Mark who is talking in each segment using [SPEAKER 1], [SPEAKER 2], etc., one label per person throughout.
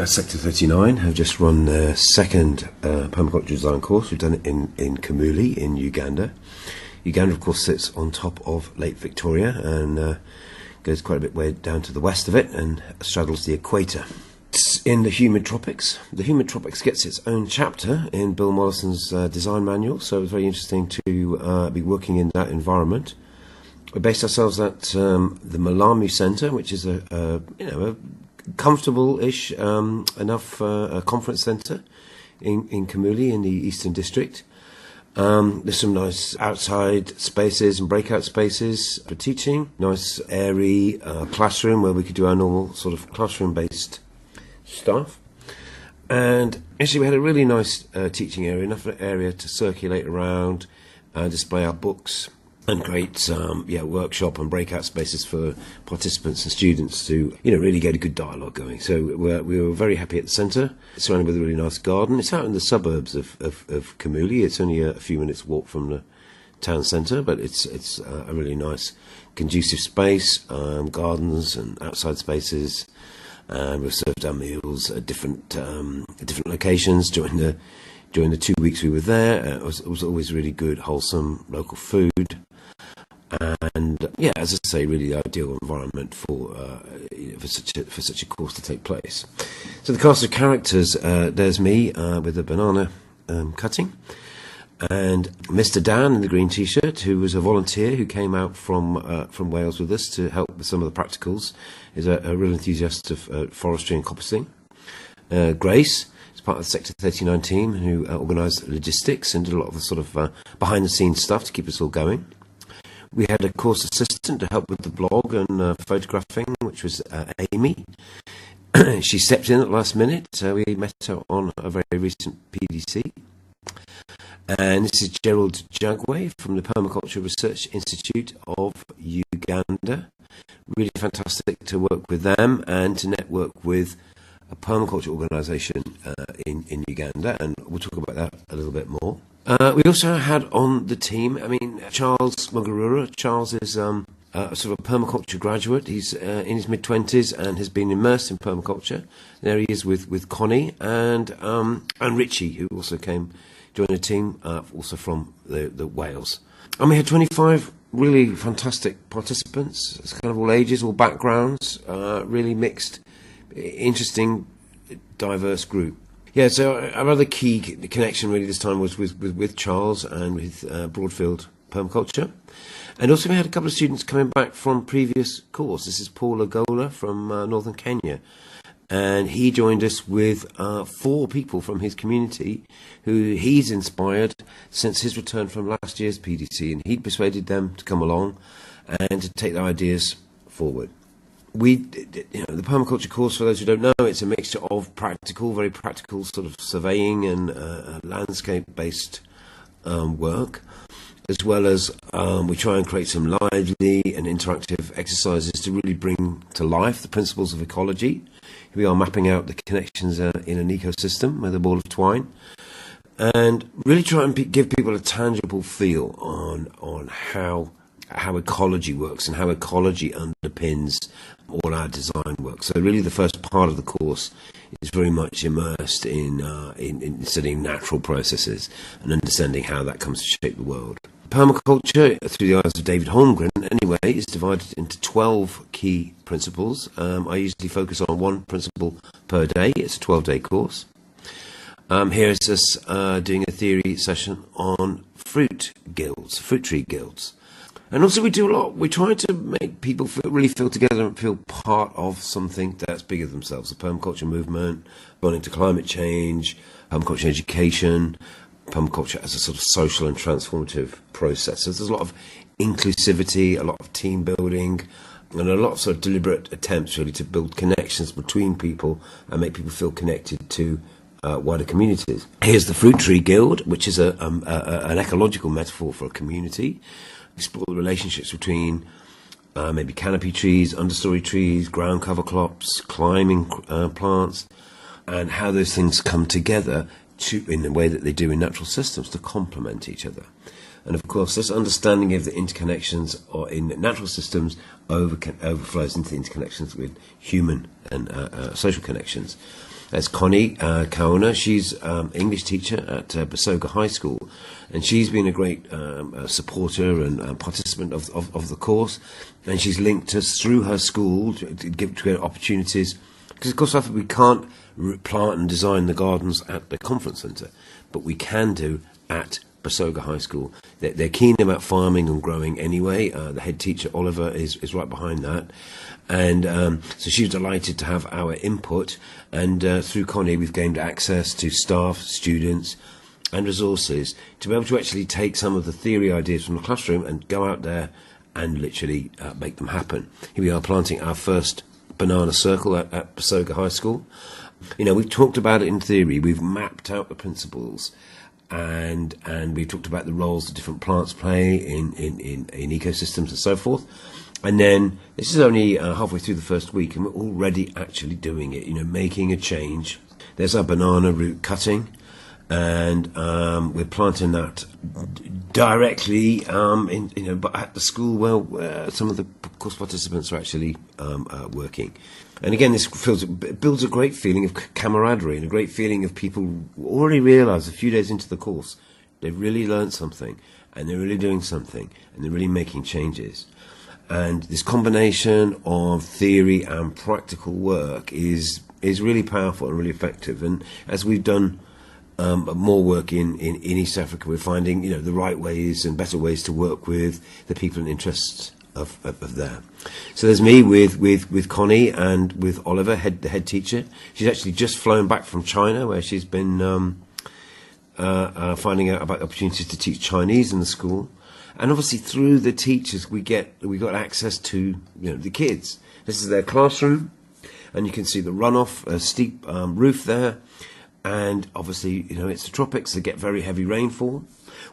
[SPEAKER 1] Sector 39 have just run their second permaculture design course. We've done it in Kamuli in Uganda. Uganda, of course, sits on top of Lake Victoria and goes quite a bit way down to the west of it and straddles the equator. It's in the humid tropics. The humid tropics gets its own chapter in Bill Mollison's design manual, so it's very interesting to be working in that environment. We based ourselves at the Malamu Centre, which is a comfortable-ish enough conference centre in Kamuli in the Eastern District. There's some nice outside spaces and breakout spaces for teaching. Nice airy classroom where we could do our normal sort of classroom-based stuff. And actually we had a really nice teaching area, enough area to circulate around, display our books, and create workshop and breakout spaces for participants and students to really get a good dialogue going. So we were very happy at the centre, surrounded with a really nice garden. It's out in the suburbs of Kamuli. It's only a few minutes walk from the town centre, but it's a really nice conducive space, gardens and outside spaces. And we've served our meals at different locations during the 2 weeks we were there. It was always really good, wholesome local food. And as I say, really the ideal environment for such a course to take place. So the cast of characters, there's me with a banana cutting, and Mr. Dan in the green t-shirt, who was a volunteer who came out from Wales with us to help with some of the practicals. Is a real enthusiast of forestry and coppicing. Grace is part of the Sector 39 team who organised logistics and did a lot of the sort of behind-the-scenes stuff to keep us all going. We had a course assistant to help with the blog and photographing, which was Amy. She stepped in at the last minute. We met her on a very recent PDC. And this is Gerald Jagwe from the Permaculture Research Institute of Uganda. Really fantastic to work with them and to network with a permaculture organisation in Uganda, and we'll talk about that a little bit more. We also had on the team, Charles Mugarura. Charles is sort of a permaculture graduate. He's in his mid-20s and has been immersed in permaculture. There he is with Connie and Richie, who also joined the team, also from the Wales. And we had 25 really fantastic participants. It's kind of all ages, all backgrounds, really mixed, interesting, diverse group. Yeah, so our other key connection really this time was with Charles and with Broadfield Permaculture. And also we had a couple of students coming back from previous course. This is Paul Agola from northern Kenya. And he joined us with 4 people from his community who he's inspired since his return from last year's PDC. And he'd persuaded them to come along and to take their ideas forward. The permaculture course, for those who don't know, it's a mixture of very practical sort of surveying and landscape-based work, as well as we try and create some lively and interactive exercises to really bring to life the principles of ecology. We are mapping out the connections in an ecosystem with a ball of twine, and really try and give people a tangible feel on how ecology works and how ecology underpins all our design work. So really the first part of the course is very much immersed in studying natural processes and understanding how that comes to shape the world. Permaculture, through the eyes of David Holmgren anyway, is divided into 12 key principles. I usually focus on one principle per day. It's a 12-day course. Here is us doing a theory session on fruit tree guilds. And also we do a lot. We try to make people really feel together and feel part of something that's bigger than themselves. The permaculture movement, going into climate change, permaculture education, permaculture as a sort of social and transformative process. So there's a lot of inclusivity, a lot of team building, and a lot of sort of deliberate attempts really to build connections between people and make people feel connected to wider communities. Here's the Fruit Tree Guild, which is an ecological metaphor for a community. Explore the relationships between maybe canopy trees, understory trees, ground cover crops, climbing plants, and how those things come together in the way that they do in natural systems to complement each other. And of course, this understanding of the interconnections or in natural systems overflows into the interconnections with human and social connections. There's Connie Kaona. She's English teacher at Basoga High School, and she's been a great supporter and participant of the course. And she's linked us through her school to get opportunities. Because, of course, I think we can't plant and design the gardens at the conference centre, but we can do at Basoga High School. They're keen about farming and growing anyway. The head teacher, Oliver, is right behind that. And so she's delighted to have our input. And through Connie, we've gained access to staff, students, and resources to be able to actually take some of the theory ideas from the classroom and go out there and literally make them happen. Here we are planting our first banana circle at Basoga High School. You know, we've talked about it in theory. We've mapped out the principles. And we've talked about the roles that different plants play in ecosystems and so forth. And then this is only halfway through the first week, and we're already actually doing it, you know, making a change. There's our banana root cutting, and we're planting that directly but at the school where some of the course participants are actually working. And again, this builds a great feeling of camaraderie and a great feeling of people already realise a few days into the course they've really learned something, and they're really doing something, and they're really making changes. And this combination of theory and practical work is really powerful and really effective. And as we've done more work in East Africa, we're finding, you know, the right ways and better ways to work with the people and interests of there. So there's me with Connie and with Oliver, the head teacher. She's actually just flown back from China, where she's been finding out about opportunities to teach Chinese in the school. And obviously through the teachers we got access to, you know, the kids. This is their classroom, and you can see the runoff, a steep roof there. And obviously, you know, it's the tropics, they get very heavy rainfall.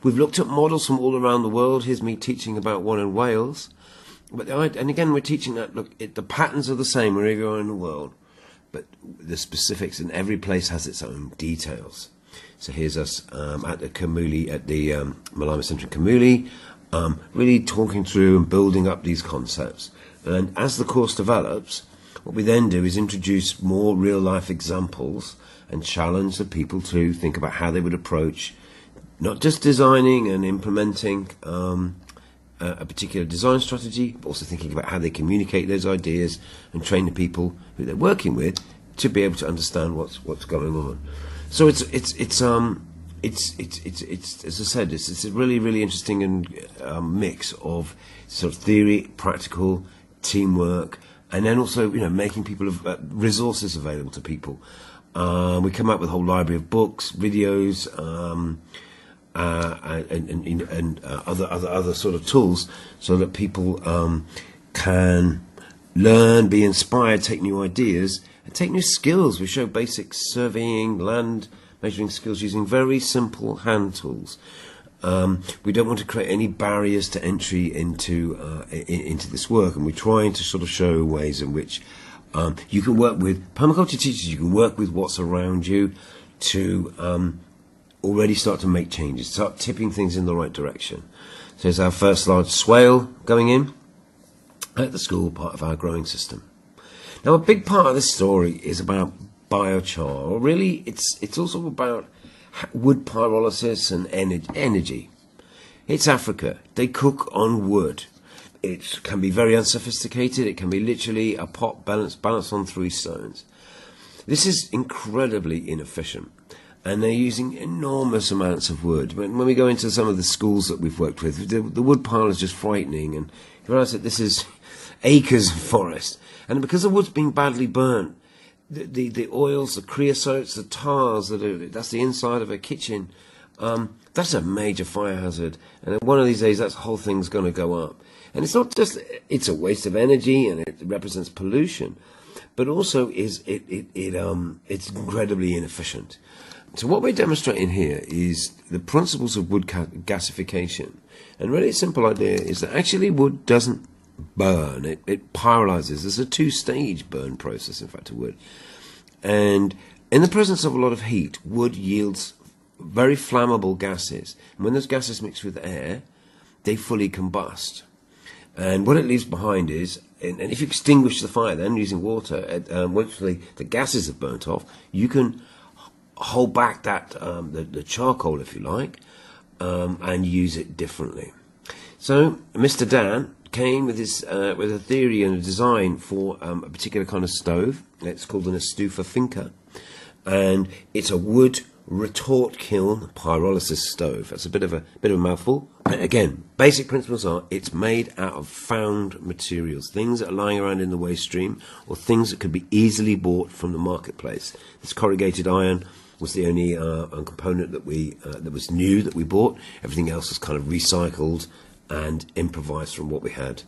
[SPEAKER 1] We've looked at models from all around the world. Here's me teaching about one in Wales. And again, we're teaching that, look, the patterns are the same wherever you are in the world, but the specifics in every place has its own details. So here's us at the Kamuli, at the Malama Centre in Kamuli, really talking through and building up these concepts. And as the course develops, what we then do is introduce more real-life examples and challenge the people to think about how they would approach not just designing and implementing a particular design strategy, but also thinking about how they communicate those ideas and train the people who they're working with to be able to understand what's going on. So it's as I said, it's a really, really interesting and mix of sort of theory, practical, teamwork, and then also, you know, making people resources available to people. We come up with a whole library of books, videos, and other sort of tools, so that people can learn, be inspired, take new ideas, and take new skills. We show basic surveying, land measuring skills using very simple hand tools. We don't want to create any barriers to entry into this work, and we're trying to sort of show ways in which you can work with permaculture teachers. You can work with what's around you to already start to make changes, start tipping things in the right direction. So here's our first large swale going in at the school, part of our growing system. Now, a big part of this story is about biochar. Or really, it's also about wood pyrolysis and energy. It's Africa. They cook on wood. It can be very unsophisticated. It can be literally a pot balanced on 3 stones. This is incredibly inefficient, and they're using enormous amounts of wood. When we go into some of the schools that we've worked with, the wood pile is just frightening, and you realise that this is acres of forest. And because the wood's been badly burnt, the oils, the creosotes, the tars, that's the inside of a kitchen, that's a major fire hazard. And one of these days, that whole thing's going to go up. And it's not just, it's a waste of energy and it represents pollution, but also it's incredibly inefficient. So what we're demonstrating here is the principles of wood gasification. And really a simple idea is that actually wood doesn't burn, it pyrolyzes. There's a 2-stage burn process, in fact, of wood. And in the presence of a lot of heat, wood yields very flammable gases. And when those gases mix with air, they fully combust. And what it leaves behind is, and if you extinguish the fire then using water, once the gases have burnt off, you can hold back that the charcoal, if you like, and use it differently. So Mr. Dan came with his with a theory and a design for a particular kind of stove. It's called an estufa finca, and it's a wood retort kiln pyrolysis stove. That's a bit of a mouthful. But again, basic principles are it's made out of found materials, things that are lying around in the waste stream, or things that could be easily bought from the marketplace. This corrugated iron was the only component that was new that we bought. Everything else was kind of recycled and improvised from what we had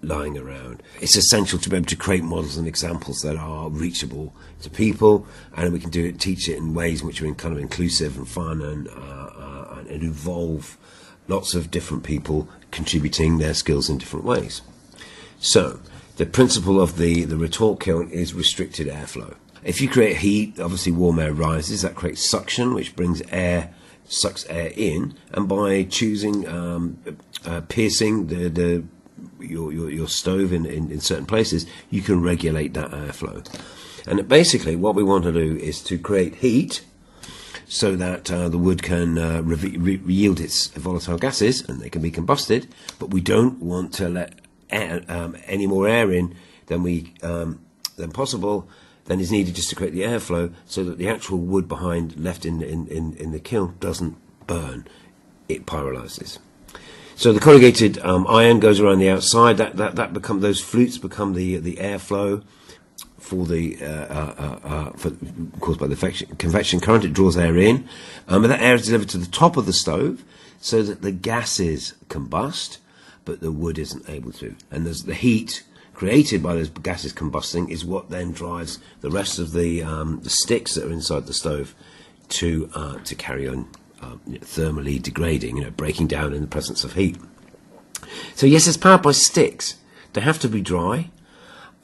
[SPEAKER 1] lying around. It's essential to be able to create models and examples that are reachable to people, and we can teach it in ways which are kind of inclusive and fun and involve lots of different people contributing their skills in different ways. So the principle of the retort kiln is restricted airflow. If you create heat, obviously warm air rises. That creates suction, which sucks air in, and by choosing piercing your stove in certain places, you can regulate that airflow. And basically what we want to do is to create heat so that the wood can yield its volatile gases and they can be combusted, but we don't want to let any more air in than possible than is needed just to create the airflow, so that the actual wood left in the kiln doesn't burn, it pyrolyzes. So the corrugated iron goes around the outside. Those flutes become the airflow caused by the convection current. It draws air in, but that air is delivered to the top of the stove so that the gases combust, but the wood isn't able to. And there's the heat created by those gases combusting is what then drives the rest of the sticks that are inside the stove to carry on thermally degrading, breaking down in the presence of heat. So yes, it's powered by sticks. They have to be dry,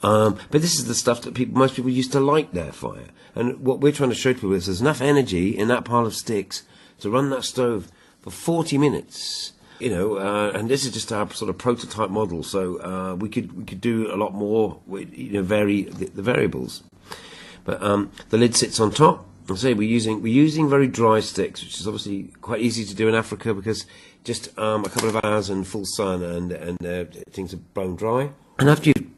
[SPEAKER 1] but this is the stuff that most people used to light their fire. And what we're trying to show people is there's enough energy in that pile of sticks to run that stove for 40 minutes. And this is just our sort of prototype model. So we could do a lot more with vary the variables. But the lid sits on top. I say we're using very dry sticks, which is obviously quite easy to do in Africa because just a couple of hours in full sun and things are bone dry. And after you've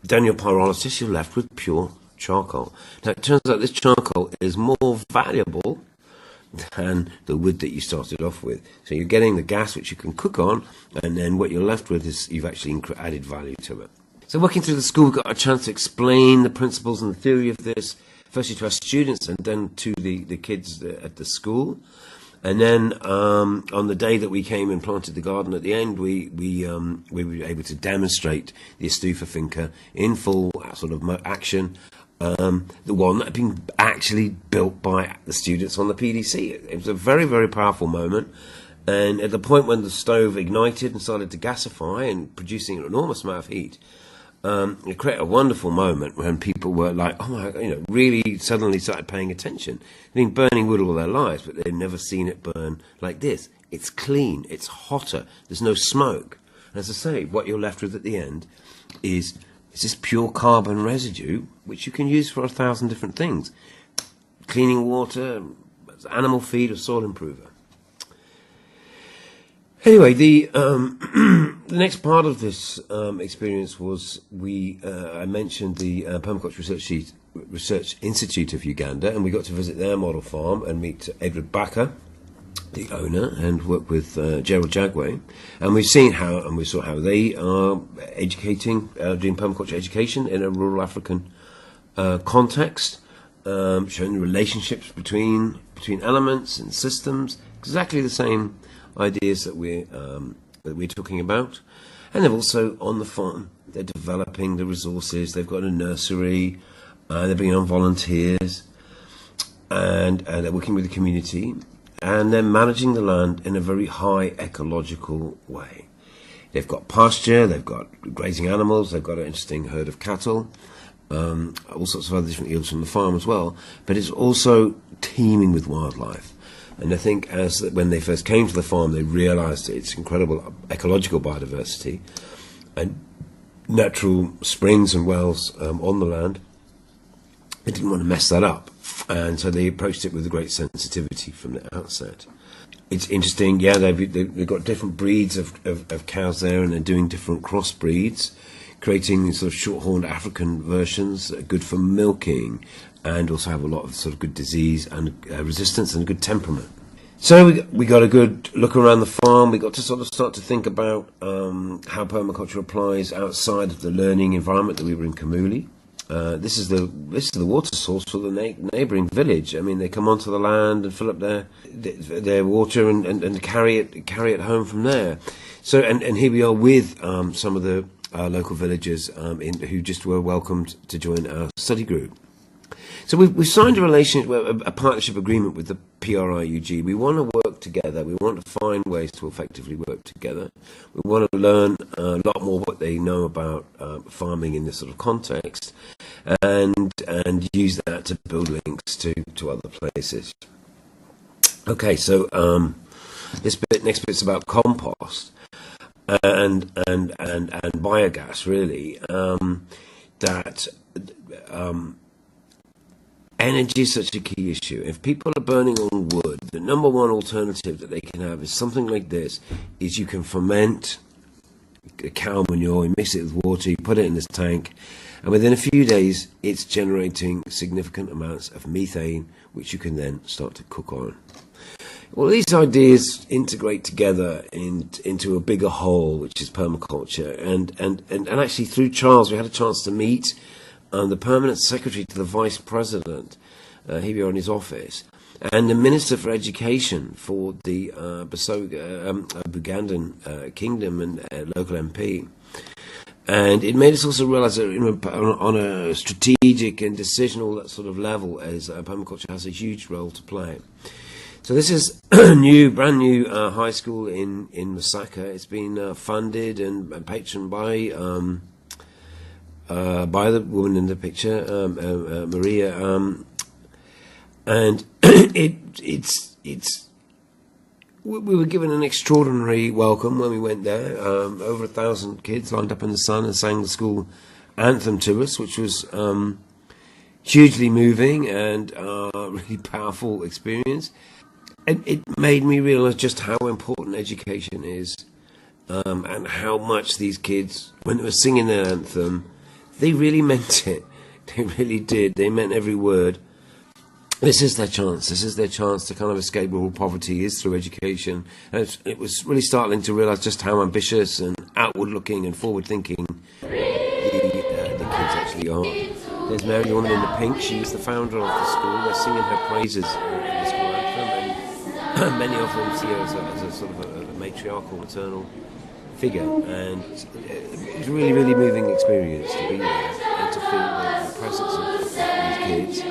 [SPEAKER 1] done your pyrolysis, you're left with pure charcoal. Now it turns out this charcoal is more valuable than the wood that you started off with. So you're getting the gas which you can cook on, and then what you're left with is you've actually added value to it. So working through the school, we got a chance to explain the principles and the theory of this, firstly to our students and then to the kids at the school. And then on the day that we came and planted the garden at the end, we were able to demonstrate the estufa finca in full sort of action. The one that had been actually built by the students on the PDC. It was a very, very powerful moment. And at the point when the stove ignited and started to gasify and producing an enormous amount of heat, it created a wonderful moment when people were like, oh my God, really suddenly started paying attention. They've been burning wood all their lives, but they've never seen it burn like this. It's clean, it's hotter, there's no smoke. And as I say, what you're left with at the end is this pure carbon residue, which you can use for 1,000 different things. Cleaning water, animal feed, or soil improver. Anyway, the next part of this experience was I mentioned the Permaculture Research Institute of Uganda, and we got to visit their model farm and meet Edward Bakker, the owner, and work with Gerald Jagway. And we saw how they are educating, doing permaculture education in a rural African context, showing the relationships between elements and systems, exactly the same ideas that we're talking about. And they're also on the farm. They're developing the resources. They've got a nursery. They're bringing on volunteers, and they're working with the community. And they're managing the land in a very high ecological way. They've got pasture, they've got grazing animals, they've got an interesting herd of cattle, all sorts of other different yields from the farm as well. But it's also teeming with wildlife. And I think when they first came to the farm, they realised its incredible ecological biodiversity and natural springs and wells on the land. They didn't want to mess that up, and so they approached it with a great sensitivity from the outset. It's interesting, they've got different breeds of cows there, and they're doing different cross breeds, creating these sort of short-horned African versions that are good for milking, and also have a lot of sort of good disease and resistance and good temperament. So we got a good look around the farm. We got to sort of start to think about how permaculture applies outside of the learning environment that we were in Kamuli. This is the water source for the neighbouring village. I mean, they come onto the land and fill up their water and carry it home from there. So and here we are with some of the local villagers who just were welcomed to join our study group. So we've signed a partnership agreement with the PDCUG. We want to work together. We want to find ways to effectively work together. We want to learn a lot more what they know about farming in this sort of context, and use that to build links to other places. Okay, so next bit's about compost and biogas, really. Energy is such a key issue. If people are burning on wood, the number one alternative that they can have is something like this: is you can ferment cow manure, you mix it with water, you put it in this tank, and within a few days it's generating significant amounts of methane, which you can then start to cook on. Well, these ideas integrate together into a bigger whole, which is permaculture, and actually through Charles we had a chance to meet the permanent secretary to the vice president, here we are in his office, and the minister for education for the Ugandan kingdom and local MP. And it made us also realise that on a strategic and decisional sort of level, as permaculture has a huge role to play. So this is a brand new high school in Masaka. It's been funded and patroned by the woman in the picture, Maria, and we were given an extraordinary welcome when we went there. Over 1,000 kids lined up in the sun and sang the school anthem to us, which was hugely moving and really powerful experience. It made me realise just how important education is, and how much these kids, when they were singing their anthem, they really meant it. They really did. They meant every word. This is their chance. This is their chance to kind of escape rural poverty, is through education. And it was really startling to realise just how ambitious and outward-looking and forward-thinking the kids actually are. There's Mary, the woman in the pink. She is the founder of the school. They're singing her praises in the school anthem, and many of them see her as a sort of a matriarchal, maternal figure, and it was a really, really moving experience to be there and to feel the presence of these kids,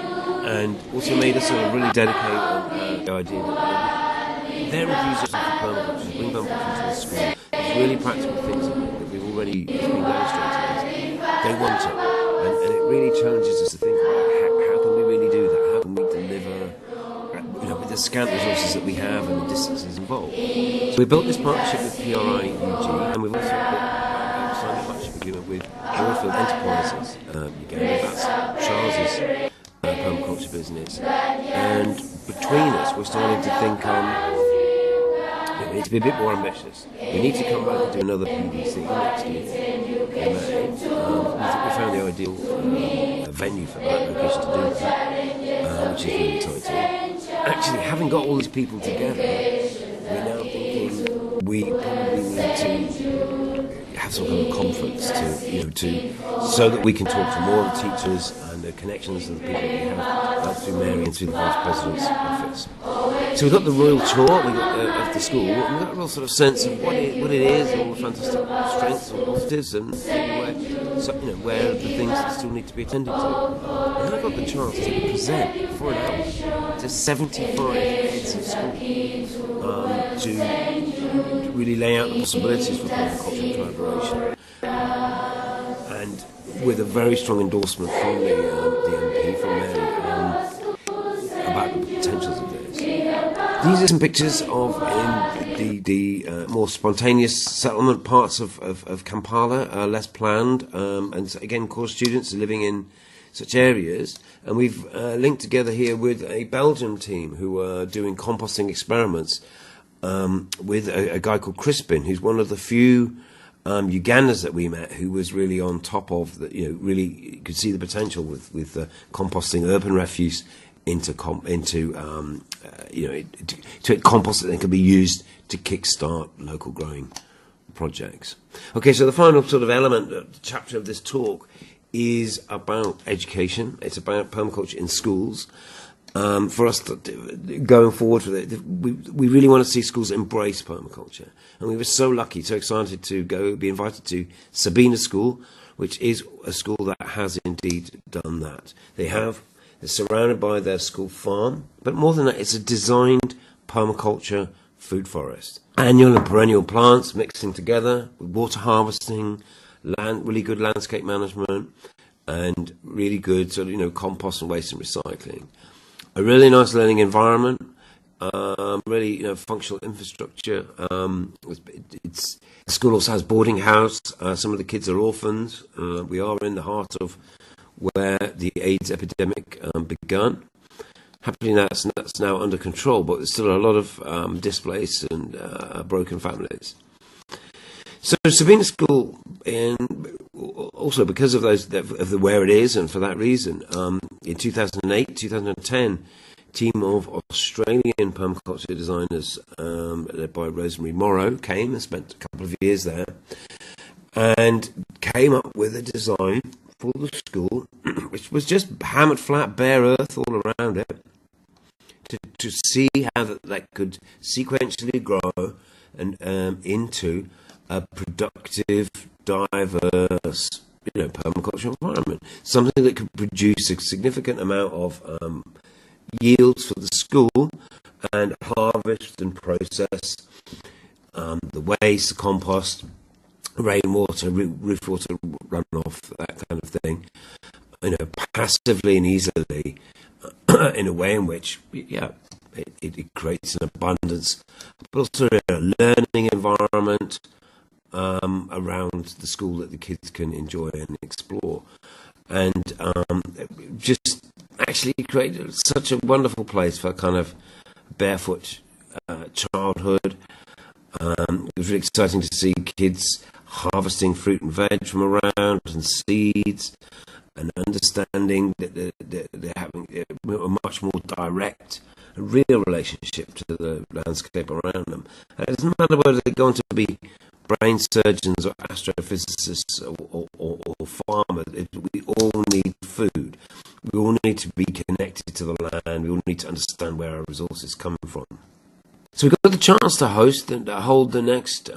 [SPEAKER 1] and also made us sort of really dedicate on the idea that their enthusiasm for permaculture, bring permaculture into the school, there's really practical things that we've already been demonstrating. They want it, and it really challenges us to think about how can we really do that? How can we deliver, with the scant resources that we have and the distances involved. So we built this partnership with PDCUG, and we've also signed a partnership agreement with Oilfield Enterprises Uganda. That's Charles's permaculture business. And between us, we're starting to think we need to be a bit more ambitious. We need to come back and do another PDC next year in May. We think we found the ideal venue for that, location to do that, which is really exciting. Actually, having got all these people together, we're now thinking we probably need to have some kind of conference so that we can talk to more of the teachers and the connections of the people that we have through Mary and through the Vice President's office. So we've got the royal tour of the school, and we've got a real sort of sense of what it is, all the fantastic strengths and positives, and where are the things that still need to be attended to. And I got the chance to present for an hour to 75 heads of school to really lay out the possibilities for permaculture and collaboration, and with a very strong endorsement from the MP, from Mary, about the potentials of this. These are some pictures of the more spontaneous settlement parts of Kampala, less planned, and so, again, course students are living in such areas. And we've linked together here with a Belgian team who are doing composting experiments with a guy called Crispin, who's one of the few Ugandans that we met who was really on top of the, really could see the potential with composting urban refuse into compost that can be used to kickstart local growing projects. Okay, so the final sort of element, chapter of this talk is about education. It's about permaculture in schools. For us going forward with it, we really want to see schools embrace permaculture. And we were so lucky, so excited to be invited to Sabina School, which is a school that has indeed done that. They're surrounded by their school farm, but more than that, it's a designed permaculture food forest. Annual and perennial plants mixing together with water harvesting, really good landscape management, and really good compost and waste and recycling. A really nice learning environment, really functional infrastructure. The school also has boarding house. Some of the kids are orphans. We are in the heart of where the AIDS epidemic began. Happily, that's now under control, but there's still a lot of displaced and broken families. So Sabina School, also because of where it is, and for that reason, in 2008, 2010, a team of Australian permaculture designers led by Rosemary Morrow came and spent a couple of years there, and came up with a design for the school, which was just hammered flat, bare earth all around it, to see how that could sequentially grow and into a productive, diverse, permaculture environment. Something that could produce a significant amount of yields for the school and harvest and process the waste, the compost, rainwater, roof water runoff, that kind of thing, passively and easily, in a way in which, it creates an abundance, but also a learning environment around the school that the kids can enjoy and explore, and just actually create such a wonderful place for kind of barefoot childhood. It was really exciting to see kids harvesting fruit and veg from around and seeds, and understanding that they're having a much more direct, a real relationship to the landscape around them. And it doesn't matter whether they go on to be brain surgeons or astrophysicists or farmers. We all need food. We all need to be connected to the land. We all need to understand where our resources come from. So we've got the chance to hold the next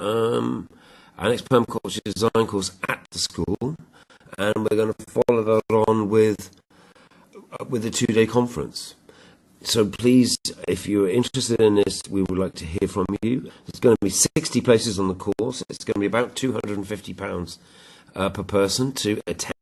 [SPEAKER 1] our next permaculture design course at the school, and we're going to follow that on with a 2-day conference. So please, if you're interested in this, we would like to hear from you. There's going to be 60 places on the course. It's going to be about £250 per person to attend